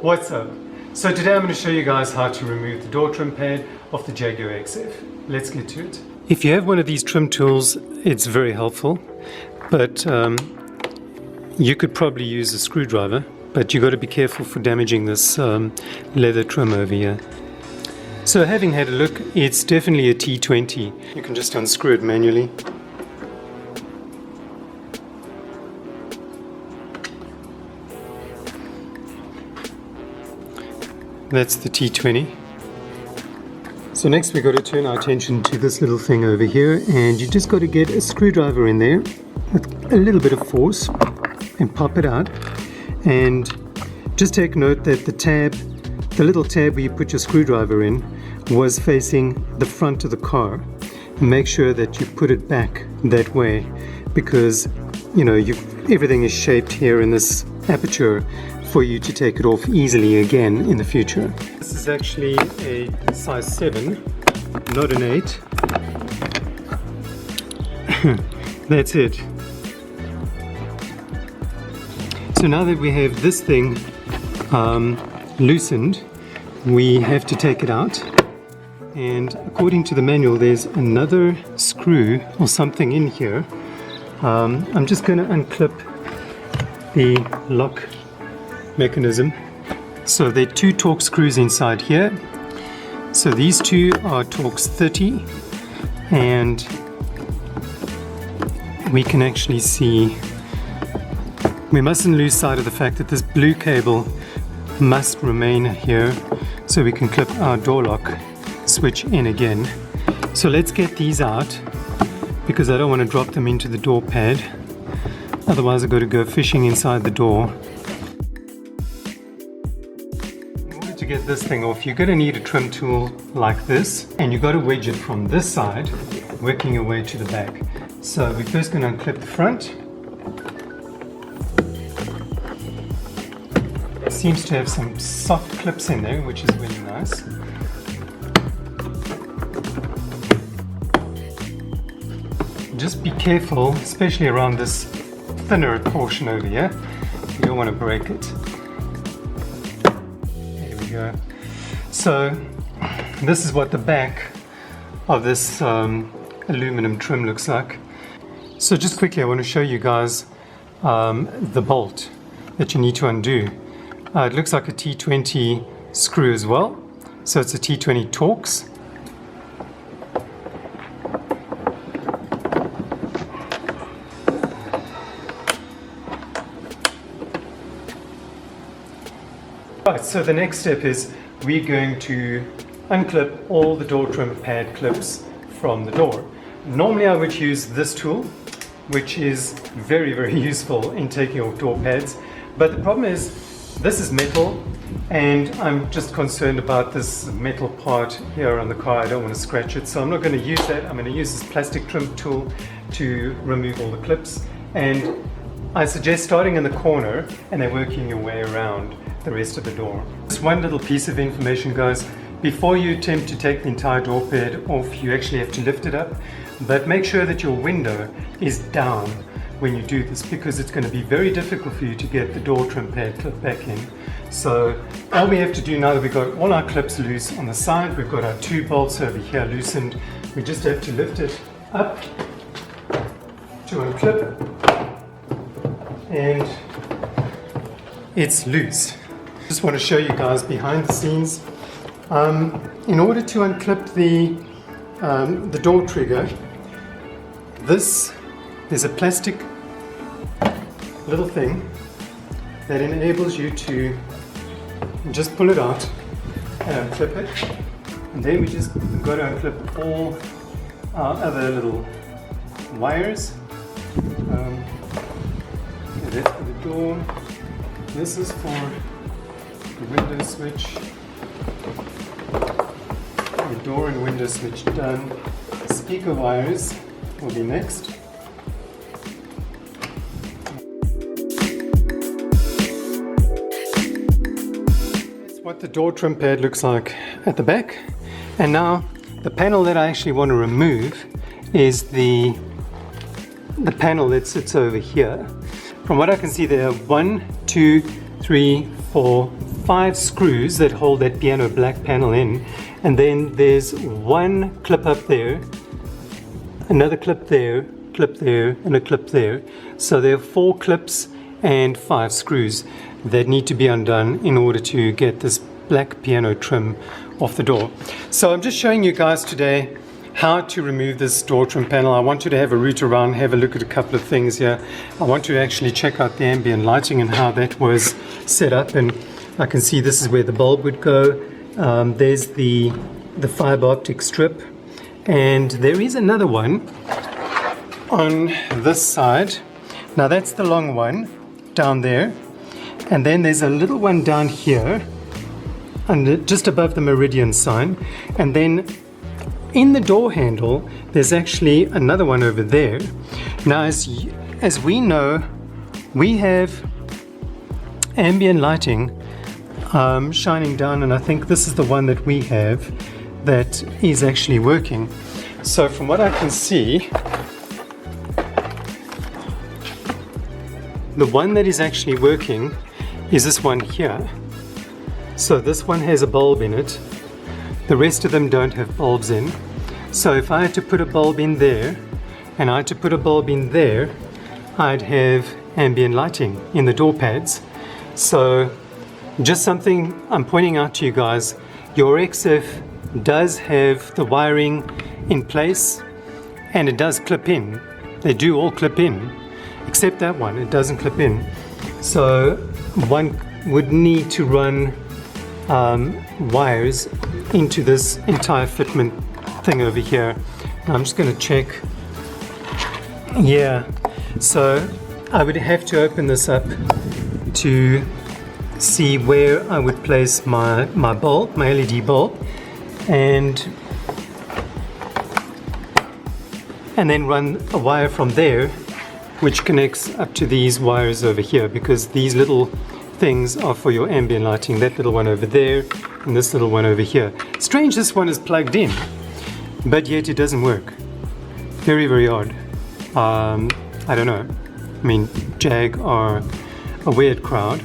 What's up? So today I'm going to show you guys how to remove the door trim pad of the Jaguar XF. Let's get to it. If you have one of these trim tools, it's very helpful, but you could probably use a screwdriver, but you got to be careful for damaging this leather trim over here. So having had a look, it's definitely a T20. You can just unscrew it manually. That's the T20. So next we've got to turn our attention to this little thing over here, and you just got to get a screwdriver in there with a little bit of force and pop it out. And just take note that the little tab where you put your screwdriver in was facing the front of the car. Make sure that you put it back that way, because you know everything is shaped here in this aperture for you to take it off easily again in the future. This is actually a size 7, not an 8. That's it. So now that we have this thing loosened, we have to take it out. And according to the manual, there's another screw or something in here. I'm just going to unclip the lock mechanism. So there are 2 Torx screws inside here. So these 2 are Torx 30, and we can actually see, we mustn't lose sight of the fact that this blue cable must remain here so we can clip our door lock switch in again. So let's get these out, because I don't want to drop them into the door pad, otherwise I've got to go fishing inside the door. To get this thing off, you're going to need a trim tool like this, and you've got to wedge it from this side, working your way to the back. So we're first going to unclip the front. It seems to have some soft clips in there, which is really nice. Just be careful, especially around this thinner portion over here. You don't want to break it. Go. So this is what the back of this aluminum trim looks like. So just quickly I want to show you guys the bolt that you need to undo. It looks like a T20 screw as well, so it's a T20 Torx. Right, so the next step is we're going to unclip all the door trim pad clips from the door. Normally I would use this tool, which is very, very useful in taking off door pads, but the problem is this is metal, and I'm just concerned about this metal part here on the car. I don't want to scratch it, so I'm not going to use that. I'm going to use this plastic trim tool to remove all the clips, and I suggest starting in the corner and then working your way around the rest of the door. Just one little piece of information, guys. Before you attempt to take the entire door pad off, you actually have to lift it up, but make sure that your window is down when you do this, because it's going to be very difficult for you to get the door trim pad clip back in. So all we have to do now that we've got all our clips loose on the side, we've got our 2 bolts over here loosened, we just have to lift it up to unclip, and it's loose. Just want to show you guys behind the scenes. In order to unclip the door trigger, there's a plastic little thing that enables you to just pull it out and unclip it, and then we just got to unclip all our other little wires. That's for the door. This is for the window switch. The door and window switch done. Speaker wires will be next. That's what the door trim pad looks like at the back. And now the panel that I actually want to remove is the panel that sits over here. From what I can see, there are 1, 2, 3, 4, 5 screws that hold that piano black panel in, and then there's one clip up there, another clip there, and a clip there. So there are 4 clips and 5 screws that need to be undone in order to get this black piano trim off the door. So I'm just showing you guys today how to remove this door trim panel. I want you to have a root around, have a look at a couple of things here. I want to actually check out the ambient lighting and how that was set up, and I can see this is where the bulb would go. There's the fiber optic strip, and there is another one on this side. Now that's the long one down there, and then there's a little one down here and just above the meridian sign, and then in the door handle there's actually another one over there. Now as we know, we have ambient lighting shining down, and I think this is the one that we have that is actually working. So from what I can see, the one that is actually working is this one here. So this one has a bulb in it. The rest of them don't have bulbs in. So if I had to put a bulb in there and I had to put a bulb in there, I'd have ambient lighting in the door pads. So just something I'm pointing out to you guys, your XF does have the wiring in place and it does clip in. They do all clip in, except that one, it doesn't clip in. So one would need to run wires into this entire fitment thing over here. I'm just going to check. Yeah, so I would have to open this up to see where I would place my bulb, my LED bulb, and then run a wire from there which connects up to these wires over here, because these little things are for your ambient lighting. That little one over there and this little one over here. Strange, this one is plugged in, but yet it doesn't work. Very, very odd. I don't know. I mean, Jag are a weird crowd.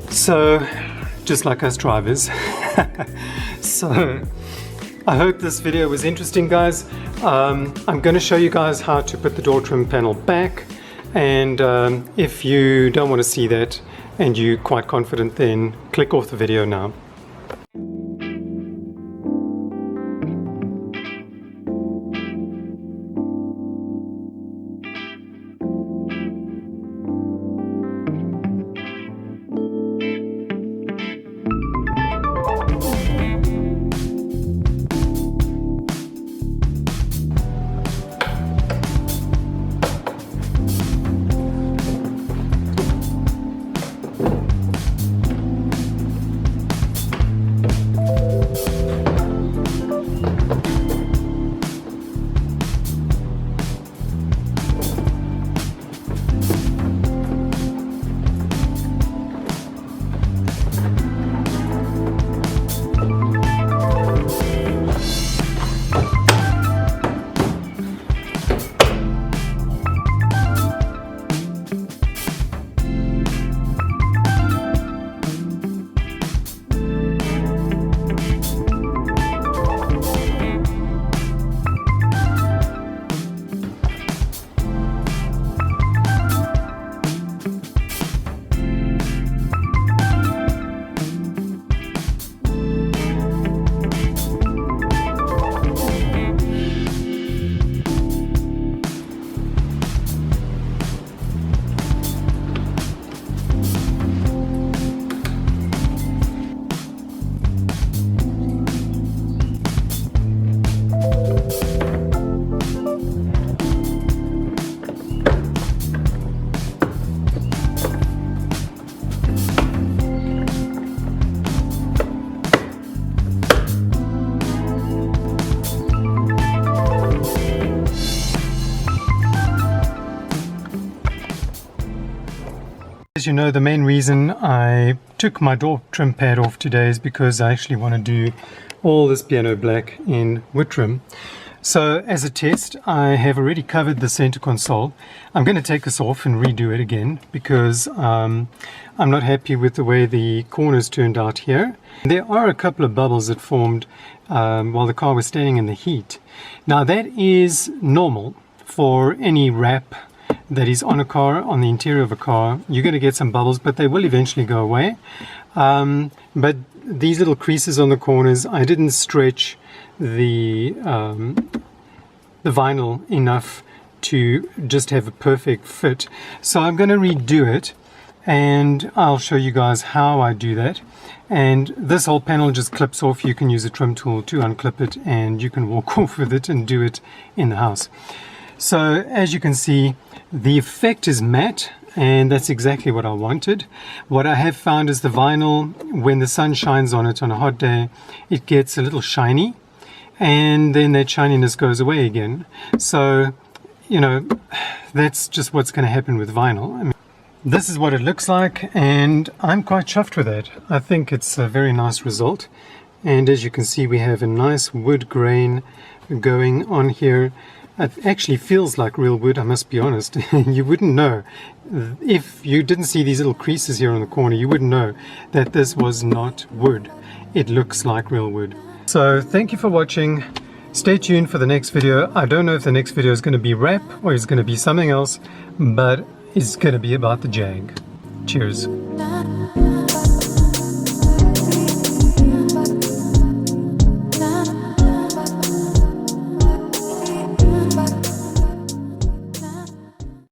So, just like us drivers. So, I hope this video was interesting, guys. I'm going to show you guys how to put the door trim panel back, and if you don't want to see that and you're quite confident, then click off the video now. As you know, the main reason I took my door trim pad off today is because I actually want to do all this piano black in wood trim. So as a test, I have already covered the center console. I'm going to take this off and redo it again because I I'm not happy with the way the corners turned out here. There are a couple of bubbles that formed while the car was standing in the heat. Now that is normal for any wrap that is on a car, on the interior of a car. You're going to get some bubbles, but they will eventually go away. But these little creases on the corners, I didn't stretch the vinyl enough to just have a perfect fit. So I'm going to redo it, and I'll show you guys how I do that. And this whole panel just clips off. You can use a trim tool to unclip it, and you can walk off with it and do it in the house. So as you can see, the effect is matte, and that's exactly what I wanted. What I have found is the vinyl, when the sun shines on it on a hot day, it gets a little shiny, and then that shininess goes away again. So, you know, that's just what's going to happen with vinyl. I mean, this is what it looks like, and I'm quite chuffed with it. I think it's a very nice result. And as you can see, we have a nice wood grain going on here. It actually feels like real wood, I must be honest. You wouldn't know. If you didn't see these little creases here on the corner, you wouldn't know that this was not wood. It looks like real wood. So thank you for watching. Stay tuned for the next video. I don't know if the next video is going to be wrap or it's going to be something else, but it's going to be about the Jag. Cheers.